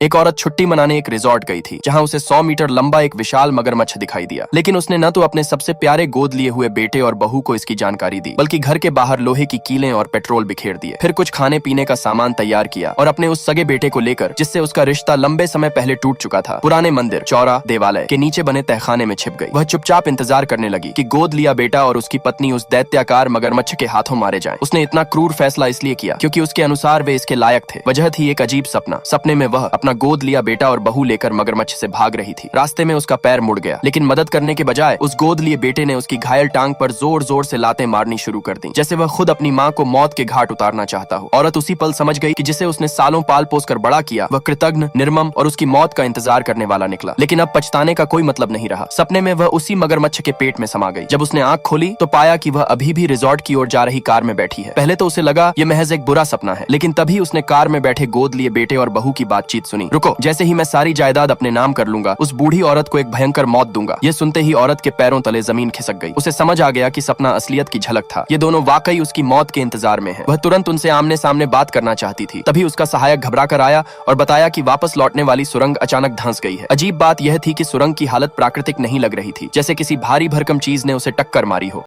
एक औरत छुट्टी मनाने एक रिजॉर्ट गई थी, जहाँ उसे 100 मीटर लंबा एक विशाल मगरमच्छ दिखाई दिया। लेकिन उसने न तो अपने सबसे प्यारे गोद लिए हुए बेटे और बहू को इसकी जानकारी दी, बल्कि घर के बाहर लोहे की कीलें और पेट्रोल बिखेर दिए। फिर कुछ खाने पीने का सामान तैयार किया और अपने उस सगे बेटे को लेकर, जिससे उसका रिश्ता लंबे समय पहले टूट चुका था, पुराने मंदिर, चौरा, देवालय के नीचे बने तहखाने में छिप गई। वह चुपचाप इंतजार करने लगी कि गोद लिया बेटा और उसकी पत्नी उस दैत्याकार मगरमच्छ के हाथों मारे जाएं। उसने इतना क्रूर फैसला इसलिए किया क्योंकि उसके अनुसार वे इसके लायक थे। वजह थी एक अजीब सपना। सपने में वह अपना गोद लिया बेटा और बहू लेकर मगरमच्छ से भाग रही थी। रास्ते में उसका पैर मुड़ गया, लेकिन मदद करने के बजाय उस गोद लिए बेटे ने उसकी घायल टांग पर जोर जोर से लातें मारनी शुरू कर दी, जैसे वह खुद अपनी माँ को मौत के घाट उतारना चाहता हो। औरत उसी पल समझ गई कि जिसे उसने सालों पाल पोस कर बड़ा किया, वह कृतघ्न, निर्मम और उसकी मौत का इंतजार करने वाला निकला। लेकिन अब पछताने का कोई मतलब नहीं रहा। सपने में वह उसी मगरमच्छ के पेट में समा गई। जब उसने आंख खोली तो पाया कि वह अभी भी रिजॉर्ट की ओर जा रही कार में बैठी है। पहले तो उसे लगा यह महज एक बुरा सपना है, लेकिन तभी उसने कार में बैठे गोद लिए बेटे और बहू की बातचीत सुनी। रुको, जैसे ही मैं सारी जायदाद अपने नाम कर लूंगा, उस बूढ़ी औरत को एक भयंकर मौत दूंगा। ये सुनते ही औरत के पैरों तले जमीन खिसक गई। उसे समझ आ गया कि सपना असलियत की झलक था। ये दोनों वाकई उसकी मौत के इंतजार में हैं। वह तुरंत उनसे आमने सामने बात करना चाहती थी। तभी उसका सहायक घबरा कर आया और बताया कि वापस लौटने वाली सुरंग अचानक धंस गई है। अजीब बात यह थी कि सुरंग की हालत प्राकृतिक नहीं लग रही थी, जैसे किसी भारी भरकम चीज ने उसे टक्कर मारी हो।